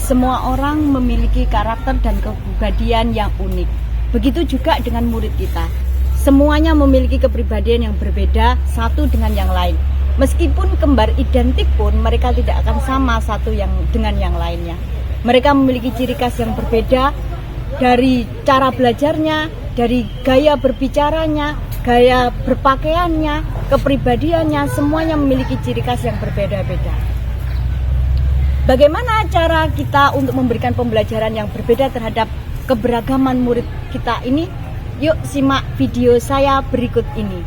Semua orang memiliki karakter dan kepribadian yang unik. Begitu juga dengan murid kita. Semuanya memiliki kepribadian yang berbeda satu dengan yang lain. Meskipun kembar identik pun mereka tidak akan sama satu dengan yang lainnya. Mereka memiliki ciri khas yang berbeda dari cara belajarnya, dari gaya berbicaranya, gaya berpakaiannya, kepribadiannya, semuanya memiliki ciri khas yang berbeda-beda. Bagaimana cara kita untuk memberikan pembelajaran yang berbeda terhadap keberagaman murid kita ini? Yuk simak video saya berikut ini.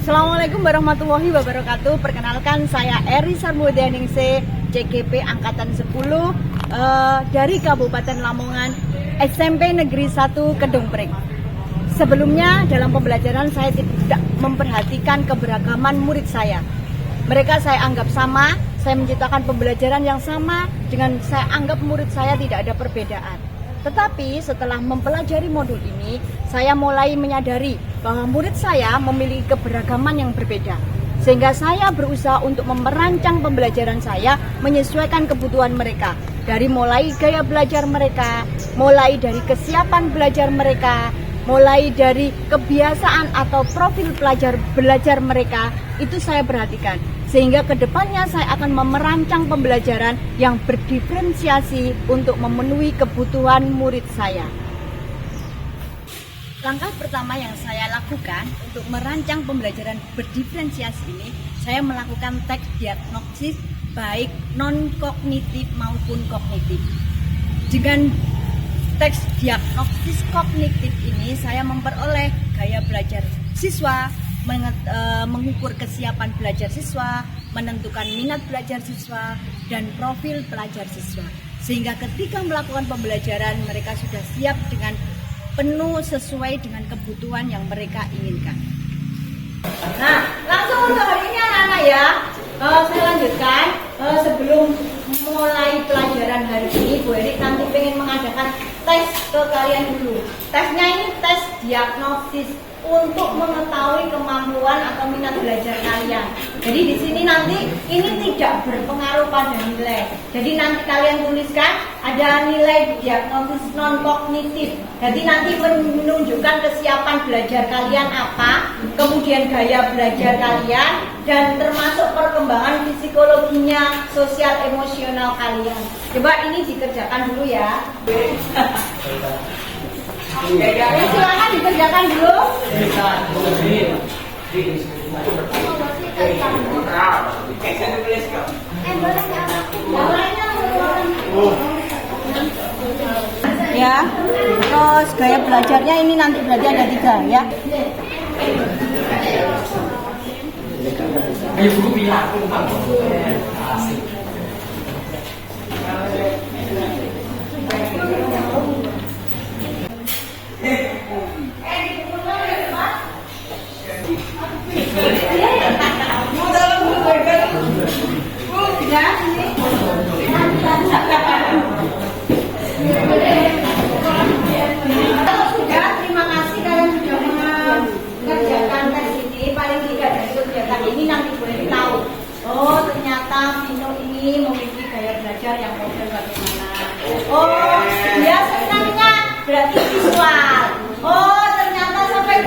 Assalamualaikum warahmatullahi wabarakatuh. Perkenalkan, saya Eri Sarmudianingsih, CGP Angkatan 10 dari Kabupaten Lamongan, SMP Negeri 1 Kedungpring. Sebelumnya dalam pembelajaran saya tidak memperhatikan keberagaman murid saya. Mereka saya anggap sama, saya menciptakan pembelajaran yang sama dengan saya anggap murid saya tidak ada perbedaan. Tetapi setelah mempelajari modul ini, saya mulai menyadari bahwa murid saya memiliki keberagaman yang berbeda. Sehingga saya berusaha untuk merancang pembelajaran saya menyesuaikan kebutuhan mereka. Dari mulai gaya belajar mereka, mulai dari kesiapan belajar mereka, mulai dari kebiasaan atau profil belajar mereka, itu saya perhatikan. Sehingga kedepannya saya akan merancang pembelajaran yang berdiferensiasi untuk memenuhi kebutuhan murid saya. Langkah pertama yang saya lakukan untuk merancang pembelajaran berdiferensiasi ini, saya melakukan tes diagnosis baik non-kognitif maupun kognitif. Dengan tes diagnosis kognitif ini, saya memperoleh gaya belajar siswa, mengukur kesiapan belajar siswa, menentukan minat belajar siswa, dan profil pelajar siswa. Sehingga ketika melakukan pembelajaran, mereka sudah siap dengan penuh sesuai dengan kebutuhan yang mereka inginkan. Nah, langsung untuk hari ini anak-anak ya, saya lanjutkan. Sebelum mulai pelajaran hari ini, Bu Eri nanti pengen mengadakan tes ke kalian dulu. Tesnya ini tes diagnosis untuk mengetahui kemampuan atau minat belajar kalian. Jadi di sini nanti ini tidak berpengaruh pada nilai. Jadi nanti kalian tuliskan ada nilai diagnosis non kognitif. Jadi nanti menunjukkan kesiapan belajar kalian apa, kemudian gaya belajar kalian, dan termasuk perkembangan psikologinya, sosial emosional kalian. Coba ini dikerjakan dulu ya. Silakan dikerjakan dulu. Ya, terus gaya belajarnya ini nanti berarti ada 3 ya. Kalau sudah, terima kasih kalian sudah mengerjakan tes ini. Paling tidak dari kegiatan ini nanti boleh tahu, oh ternyata Vino ini memiliki gaya belajar yang model bagaimana. Oh dia senangnya berarti visual. Oh ternyata sampai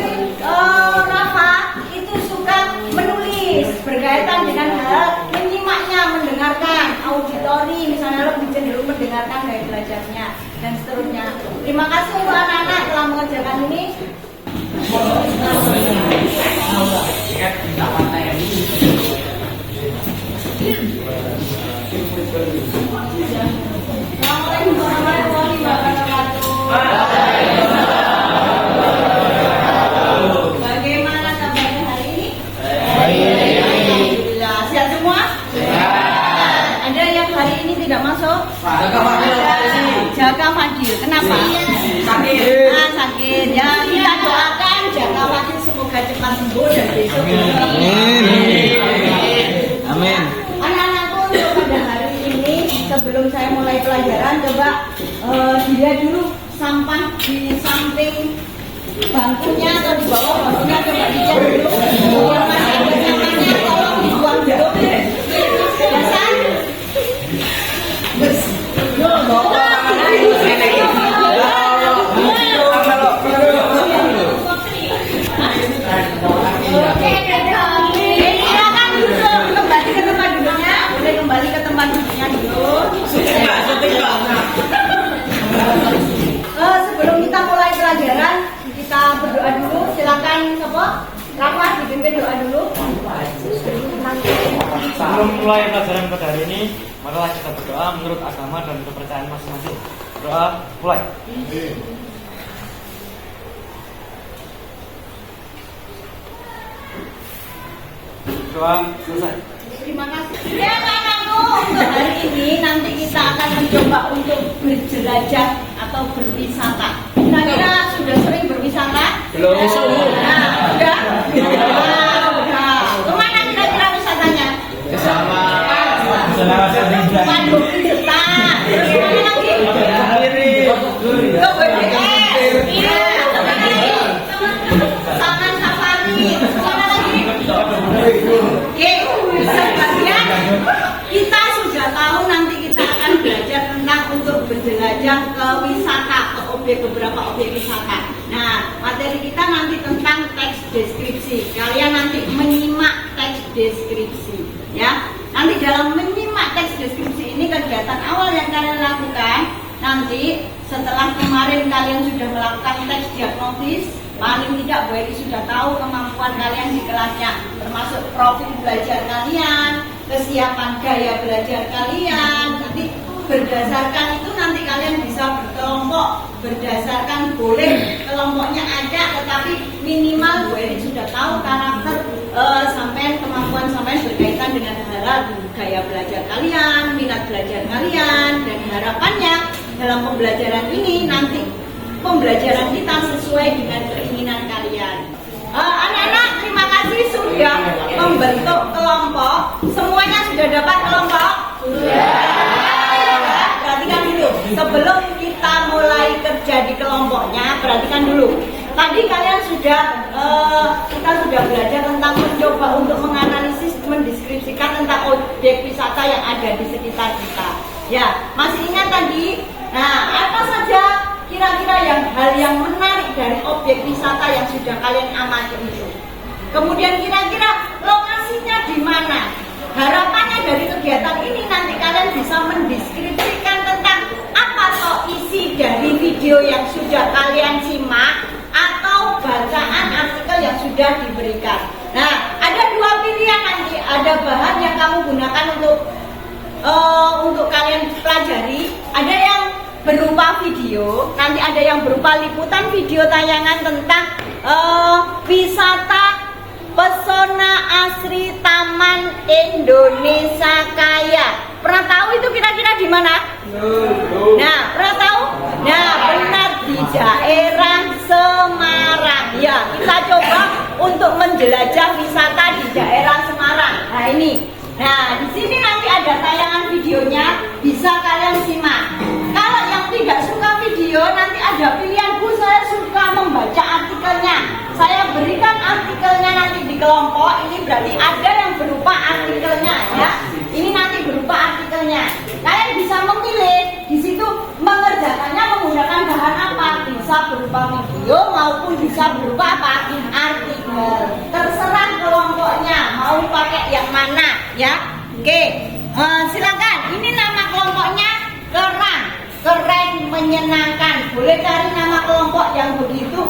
Rafa itu suka menulis berkaitan dengan hal menyimaknya, mendengarkan auditori, misalnya lebih cenderung mendengarkan gaya belajarnya dan seterusnya. Terima kasih untuk anak-anak telah mengerjakan ini. Assalamualaikum warahmatullahi wabarakatuh. Bagaimana kabarnya hari ini? Alhamdulillah. Sehat semua? Sehat. Ada yang hari ini tidak masuk? Jaga Fadil. Kenapa? Sakit. Sakit. Ya, kita doakan Jaga Fadil semoga cepat sembuh dan besok. Amin. Anak-anakku, untuk pada hari ini sebelum saya mulai pelajaran, coba dilihat dulu sampah di samping bangkunya atau di bawah bangkunya coba dicek dulu. Yang masih ada sampahnya tolong dibuang dulu. Biasa. Oke, silakan duduk kembali ke tempat duduknya. Boleh kembali ke tempat duduknya dulu. Sebelum kita mulai pelajaran, kita berdoa dulu. Silakan, Sopo. Rafa dipimpin doa dulu. Sebelum mulai pelajaran pada hari ini, marilah kita berdoa menurut agama dan kepercayaan masing-masing. Doa mulai. Doa selesai. Terima kasih. Ya, anakku, untuk hari ini nanti kita akan mencoba untuk berjelajah atau berwisata. Kira-kira sudah sering berwisata? Belum. Nah, udah? Udah. Kemana kira-kira wisatanya? Sama. Bandung Tirta. Kemana lagi? Ke BDR. Iya. Kemana lagi? Taman Safari. Kemana lagi? Oke, sebagian kita sudah tahu nanti kita akan belajar tentang untuk berjelajah ke wisata, ke beberapa objek wisata. Nah, materi kita nanti tentang teks deskripsi. Kalian nanti menyimak teks deskripsi, ya. Nanti dalam menyimak teks deskripsi ini kegiatan awal yang kalian lakukan. Nanti setelah kemarin kalian sudah melakukan teks diagnosis, paling tidak Bu Eri sudah tahu kemampuan kalian di kelasnya, termasuk profil belajar kalian, kesiapan gaya belajar kalian. Nanti berdasarkan itu nanti kalian bisa berkelompok, berdasarkan boleh kelompoknya ada, tetapi minimal Bu Eri sudah tahu karakter sampai kemampuan sampai berkaitan dengan gaya belajar kalian, minat belajar kalian, dan harapannya dalam pembelajaran ini nanti pembelajaran kita sesuai dengan keinginan kalian. Anak-anak, terima kasih sudah membentuk kelompok. Semuanya sudah dapat kelompok? Sudah. Perhatikan dulu. Sebelum kita mulai kerja di kelompoknya, perhatikan dulu. Tadi kalian kita sudah belajar tentang mencoba untuk menganalisis, mendeskripsikan tentang objek wisata yang ada di sekitar kita. Ya, masih ingat tadi? Nah, apa saja kira-kira hal yang menarik dari objek wisata yang sudah kalian amati itu? Kemudian kira-kira lokasinya di mana? Harapannya dari kegiatan ini nanti kalian bisa mendeskripsikan tentang apa toh isi dari video yang sudah kalian simak atau bacaan artikel yang sudah diberikan. Nah, ada dua pilihan nanti. Ada bahan yang kamu gunakan untuk kalian pelajari. Ada yang berupa video, nanti ada yang berupa liputan video tayangan tentang wisata pesona asri Taman Indonesia Kaya. Pernah tahu itu kira-kira di mana? Nah, pernah tahu? Nah, benar, di daerah Semarang. Ya, kita coba untuk menjelajah wisata di daerah Semarang. Nah, ini. Nah, di sini nanti ada tayangan videonya, bisa kalian simak. Kalau yang tidak suka video, nanti ada pilihan, Bu, saya suka membaca artikelnya. Saya berikan artikelnya nanti di kelompok. Ini berarti ada yang berupa artikelnya, ya. Ini nanti berupa artikelnya. Kalian bisa memilih di situ mengerjakannya menggunakan bahan apa? Bisa berupa video maupun bisa berupa apa? Artikel. Terserah kelompoknya mau pakai yang mana, ya. Oke, silakan. Ini nama kelompoknya Kerang. Keren, menyenangkan. Boleh cari nama kelompok yang begitu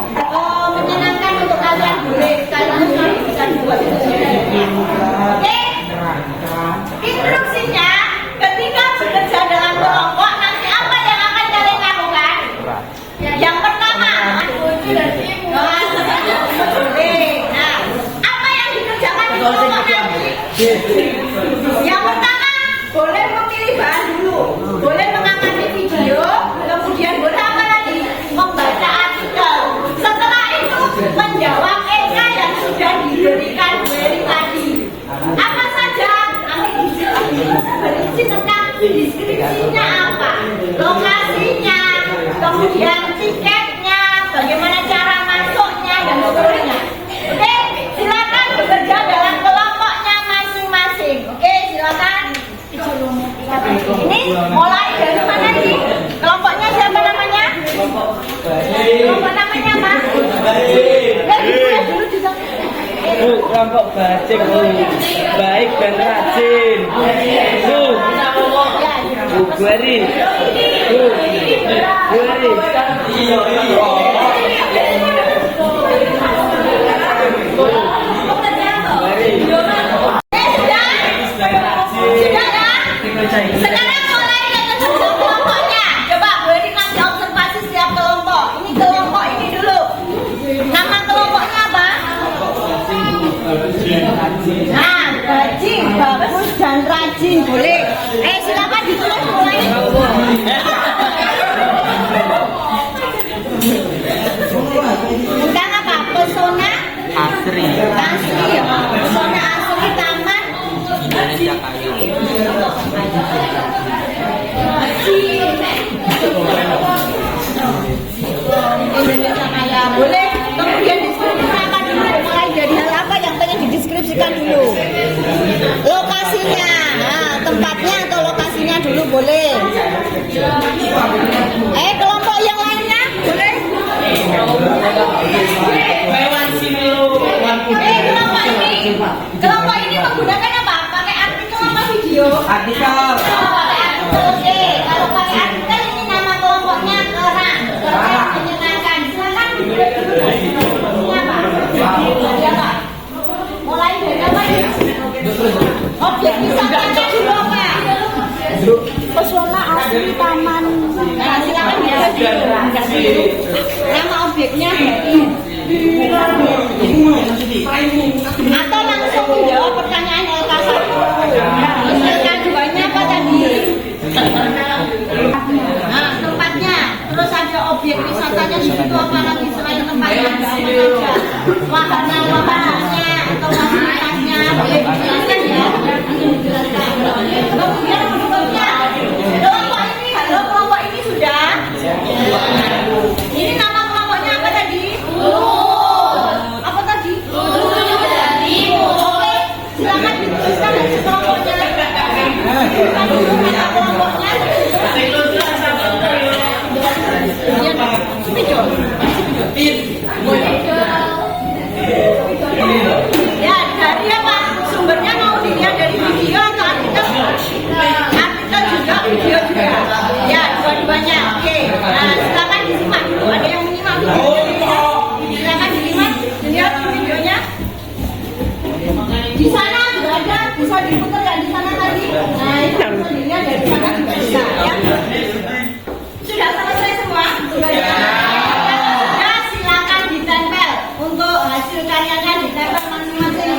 menyenangkan untuk kalian. Boleh sekaligus nanti bisa dibuat itu sendiri. Oke. Instruksinya, ketika bekerja dalam kelompok, nanti apa yang akan kalian lakukan? Yang pertama, nah, apa yang dikerjakan di kelompok nanti? Yang pertama, boleh memilih bahan dulu, boleh mengamati video, kemudian boleh apa lagi? Membaca artikel. Setelah itu menjawab EK yang sudah diberikan dari tiketnya, bagaimana cara masuknya dan seterusnya. Oke, silakan bekerja dalam kelompoknya masing-masing. Oke, silakan. Ini mulai dari mana nih? Kelompoknya siapa namanya? Kelompok namanya apa? Kelompok bajing, baik dan rajin. Gueri. Sekarang mulai dengan kelompoknya. Coba beri kasih observasi setiap kelompok. Ini kelompok ini dulu. Nama kelompoknya apa? Nah, bajing, bagus dan rajin boleh. Silakan ditulis mulai. Tentang apa? Pesona Asri. asri. Pesona asri taman Indonesia Kaya. Indonesia Kaya boleh. Kemudian deskripsikan dulu, mulai dari hal apa yang pengen dideskripsikan dulu. Lokasinya, nah, tempatnya atau lokasinya dulu boleh. Kelompok yang lainnya boleh. Kelompok ini menggunakan apa? Pakai artikel apa video? Artikel. Pakai artikel. Oke, kalau pakai artikel ini nama kelompoknya kerang menyenangkan. Silakan dilihat dulu. Ini apa? Dari apa? Mulai dari apa ini? Objek wisatanya dulu apa? Pesona asri taman. Nah, silakan dilihat dulu. Nama objeknya atau langsung menjawab pertanyaan LK1. LK2-nya apa tadi? Nah, tempatnya. Terus ada objek wisatanya di situ apa lagi selain tempatnya? Ada apa saja? Wahana-wahananya atau fasilitasnya boleh dijelaskan ya? Kemudian berikutnya, kelompok ini, halo kelompok ini sudah? Ini nama kelompoknya apa tadi? Apa tadi? Oke, silakan dituliskan hasil kelompoknya. Tuliskan dulu nama kelompoknya. Ya, dari apa? Sumbernya mau dilihat dari video atau artikel? Artikel juga, video juga. Ya, dua-duanya. Oke. Nah, silakan disimak dulu. Ada yang menyimak videonya? Silakan disimak. Dilihat videonya. Di sana juga ada. Bisa diputar nggak di sana tadi? Nah, itu bisa dilihat dari sana juga bisa. Ya. Sudah selesai semua? Sudah ya. Ya, silakan ditempel untuk hasil karyanya ditempel masing-masing.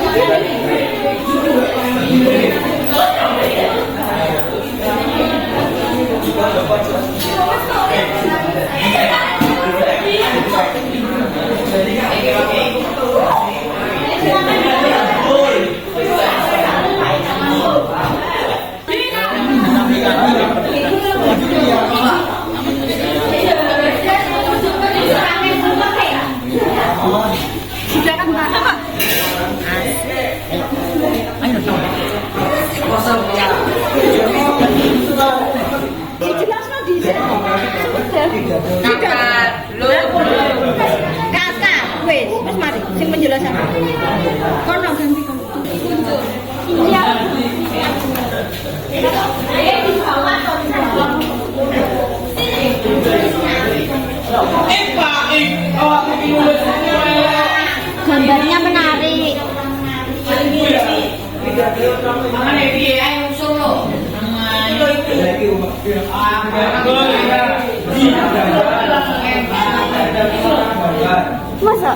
Sudah kan Pak? Dijelaskan di Kakak, wes mari, sing menjelaskan. Kono ganti kono. Iya. Gambarnya menarik. Masa?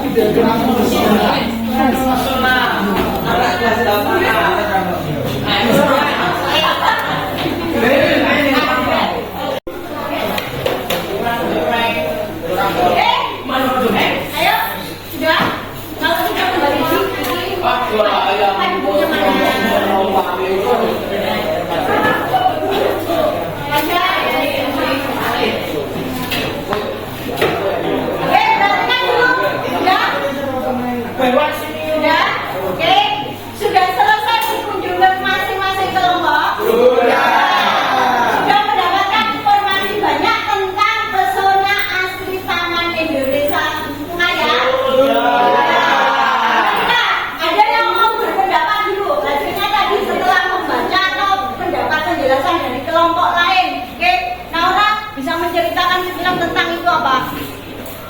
Ayo, sudah? Kalau kita kembali di sini, bukunya mana?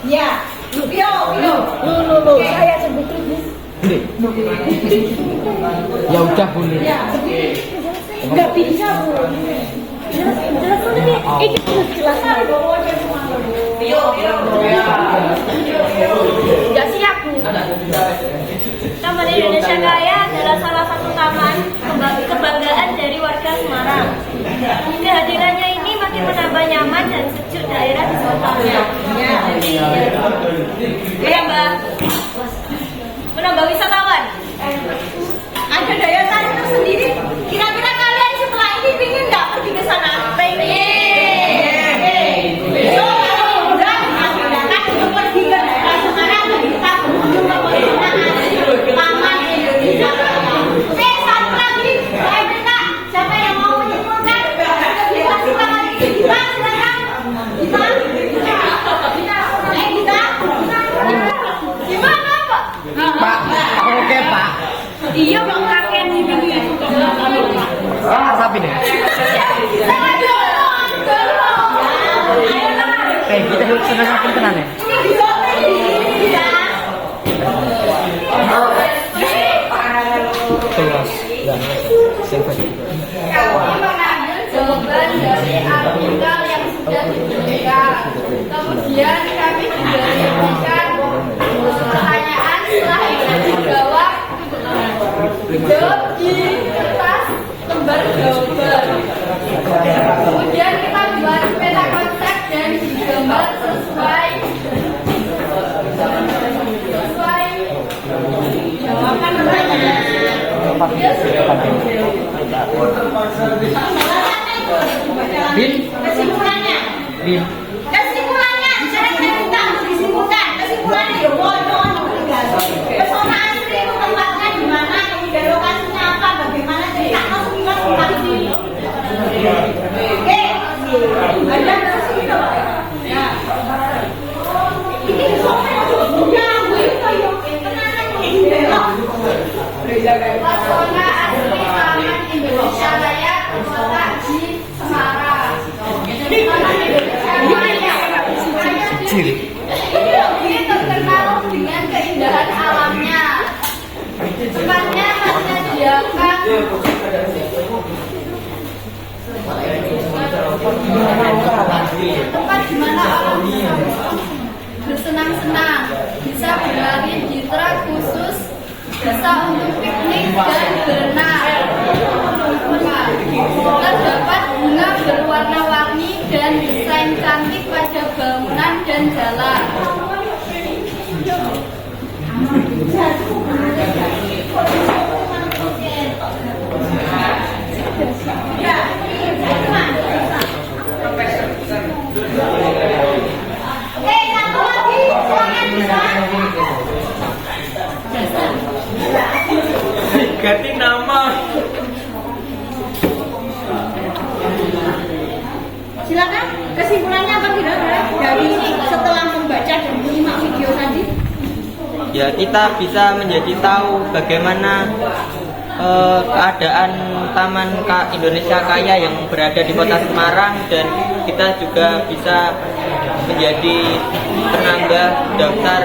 Ya, Pio. Saya sebut Bu. Ya udah boleh. Ya, nggak bisa Bu. Jelas nih, ini jelas. Nggak siap Bu. Taman Indonesia Kaya adalah salah satu taman kebanggaan dari warga Semarang. Kehadirannya ini makin menambah nyaman dan sejuk daerah di sekitarnya. Ya, Mbak. Menambah wisatawan. Ada daya tarik tersendiri. Kira-kira kalian setelah ini pingin nggak pergi ke sana? Pengen. So kalau udah kan untuk pergi ke daerah Semarang kita berkunjung ke Taman Indonesia Kaya. Oke, satu lagi saya minta siapa yang mau menyimpulkan? Kita silakan. Kita silakan. Gimana Pak? Pak, oke Pak. Iya, Bang Kakek di sini. Sapi nih. Kita seneng apa tenan ya? Kelas. Jawaban dari artikel yang sudah diberikan. Kemudian kami juga diberikan pertanyaan setelah yang dijawab. Jawab di kertas lembar jawaban. Kemudian kita buat peta konsep dan digambar sesuai jawaban pertanyaan. Kesimpulannya. Saya minta untuk disimpulkan. Kesimpulannya ya bodoh. Pesona asli itu tempatnya di mana, kemudian lokasinya apa, bagaimana cerita sekilas tentang sini. Oke, ada terus gitu. Ya. Ini somai ya, gue kayak kenalan belok. Pesona asli Taman Indonesia Kaya terletak di Semarang. Taman Indonesia Kaya ini terkenal dengan keindahan alamnya. Tempatnya menyediakan tempat di mana orang bisa bersenang-senang, bisa berlari di trek khusus, bisa untuk piknik dan berenang. Terdapat bunga berwarna-warni dan desain cantik pada bangunan dan jalan. Oke, satu lagi, silakan. Ganti nama. Silakan, kesimpulannya apa kira-kira dari setelah membaca dan menyimak video tadi? Ya, kita bisa menjadi tahu bagaimana keadaan Taman Indonesia Kaya yang berada di Kota Semarang, dan kita juga bisa menjadi penambah daftar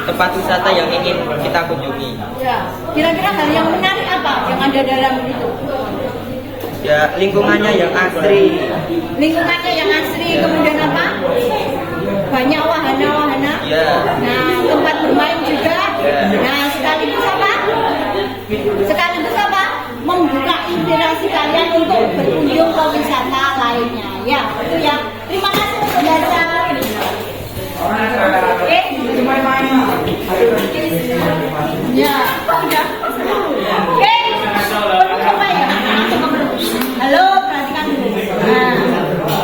tempat wisata yang ingin kita kunjungi. Ya, kira-kira hal yang menarik apa yang ada dalam itu? Ya, lingkungannya yang asri. Lingkungannya yang asri, kemudian apa? Banyak wahana-wahana. Ya. Nah, tempat bermain juga. Nah, sekaligus apa? Membuka inspirasi kalian untuk berkunjung ke wisata lainnya. Ya, itu ya. Terima kasih untuk dasar. Oke. Ya, udah. Oke. Coba ya. Halo, perhatikan dulu. Nah,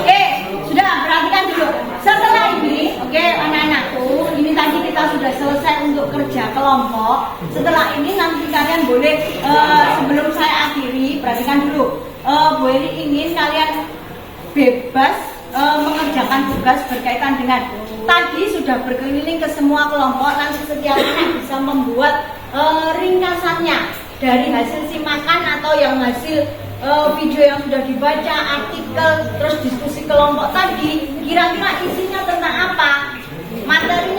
oke, sudah perhatikan dulu. Setelah ini, oke, anak-anakku, ini tadi kita sudah selesai untuk kerja kelompok. Setelah ini nanti kalian boleh, sebelum saya akhiri, perhatikan dulu. Bu Eri ingin kalian bebas mengerjakan tugas berkaitan dengan tadi sudah berkeliling ke semua kelompok, nanti setiap anak bisa membuat ringkasannya dari hasil simakan atau yang hasil video yang sudah dibaca, artikel, terus diskusi kelompok tadi, kira-kira isinya tentang apa? Materi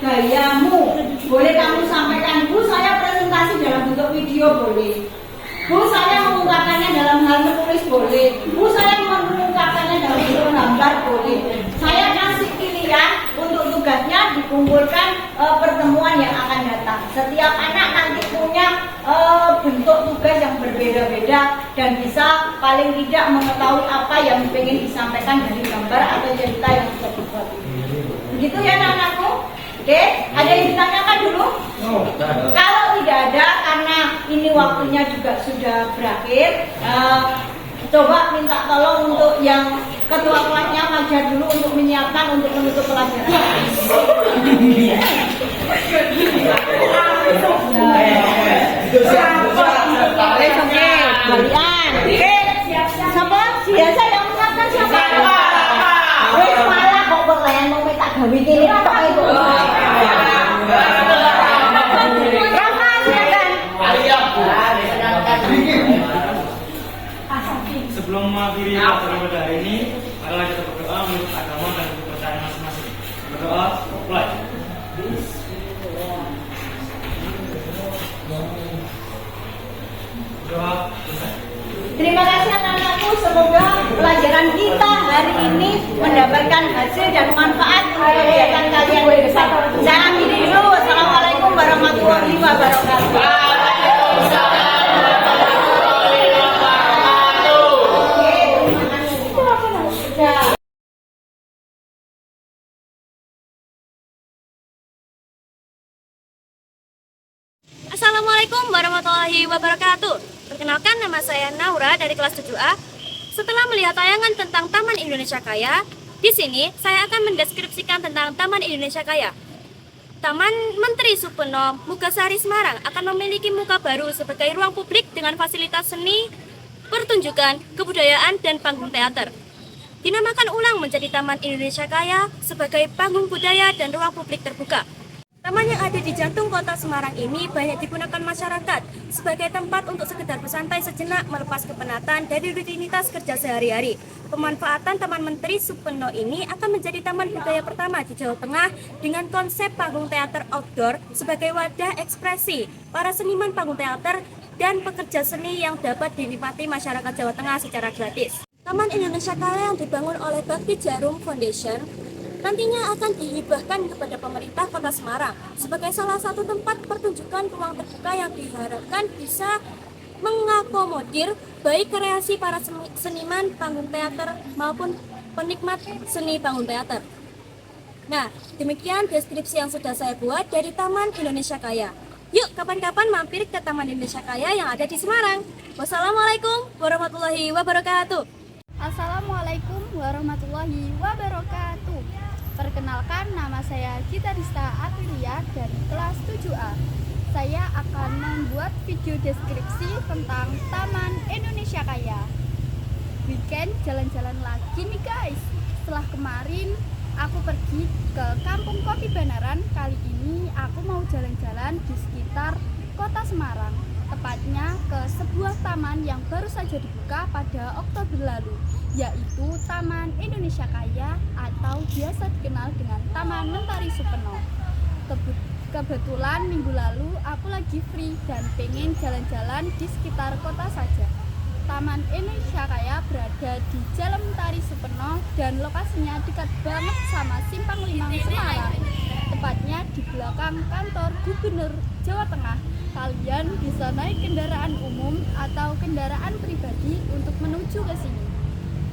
gayamu. Boleh kamu sampaikan, Bu, saya presentasi dalam bentuk video boleh. Bu, saya mengungkapkannya dalam hal menulis boleh. Bu, saya mengungkapkannya dalam bentuk gambar boleh. Saya kasih pilihan untuk tugasnya dikumpulkan pertemuan yang akan datang. Setiap anak nanti punya bentuk tugas yang berbeda-beda dan bisa paling tidak mengetahui apa yang ingin disampaikan dari gambar atau cerita yang sudah dibuat. Begitu ya anak-anakku? Oke, ada yang ditanyakan dulu? Kalau tidak ada, karena ini waktunya juga sudah berakhir, coba minta tolong untuk yang ketua kelasnya Fajar dulu untuk menyiapkan untuk menutup pelajaran. Oke, kalian. Oke, siapa? Biasa yang menyiapkan siapa? Wes malah kok berlayan mau minta gawe ini tok itu. Rafa, silakan. Sebelum mengakhiri pelajaran pada hari ini, marilah kita berdoa menurut agama dan kepercayaan masing-masing. Berdoa, mulai. Berdoa, selesai. Terima kasih anak-anakku, semoga pelajaran kita hari ini mendapatkan hasil dan manfaat untuk kegiatan kalian ke depan. Saya akhiri dulu. Wassalamualaikum warahmatullahi wabarakatuh. Assalamualaikum warahmatullahi wabarakatuh. Perkenalkan, nama saya Naura dari kelas 7A. Setelah melihat tayangan tentang Taman Indonesia Kaya, di sini saya akan mendeskripsikan tentang Taman Indonesia Kaya. Taman Menteri Supeno, Mugasari Semarang akan memiliki muka baru sebagai ruang publik dengan fasilitas seni, pertunjukan, kebudayaan, dan panggung teater. Dinamakan ulang menjadi Taman Indonesia Kaya sebagai panggung budaya dan ruang publik terbuka. Taman yang ada di jantung kota Semarang ini banyak digunakan masyarakat sebagai tempat untuk sekedar bersantai sejenak melepas kepenatan dari rutinitas kerja sehari-hari. Pemanfaatan Taman Menteri Supeno ini akan menjadi taman budaya pertama di Jawa Tengah dengan konsep panggung teater outdoor sebagai wadah ekspresi para seniman panggung teater dan pekerja seni yang dapat dinikmati masyarakat Jawa Tengah secara gratis. Taman Indonesia Kaya yang dibangun oleh Bakti Jarum Foundation nantinya akan dihibahkan kepada pemerintah Kota Semarang sebagai salah satu tempat pertunjukan ruang terbuka yang diharapkan bisa mengakomodir baik kreasi para seniman panggung teater maupun penikmat seni panggung teater. Nah, demikian deskripsi yang sudah saya buat dari Taman Indonesia Kaya. Yuk, kapan-kapan mampir ke Taman Indonesia Kaya yang ada di Semarang. Wassalamualaikum warahmatullahi wabarakatuh. Assalamualaikum warahmatullahi wabarakatuh. Perkenalkan, nama saya Gitarista Aprilia dari kelas 7A. Saya akan membuat video deskripsi tentang Taman Indonesia Kaya. Weekend jalan-jalan lagi nih guys. Setelah kemarin aku pergi ke Kampung Kopi Banaran, kali ini aku mau jalan-jalan di sekitar kota Semarang. Tepatnya ke sebuah taman yang baru saja dibuka pada Oktober lalu, yaitu Taman Indonesia Kaya atau biasa dikenal dengan Taman Menteri Supeno. Kebetulan minggu lalu aku lagi free dan pengen jalan-jalan di sekitar kota saja. Taman Indonesia Kaya berada di Jalan Menteri Supeno dan lokasinya dekat banget sama Simpang Limang Semarang. Tepatnya di belakang kantor Gubernur Jawa Tengah. Kalian bisa naik kendaraan umum atau kendaraan pribadi untuk menuju ke sini.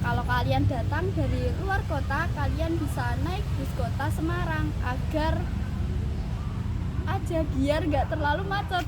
Kalau kalian datang dari luar kota, kalian bisa naik bus kota Semarang biar gak terlalu macet.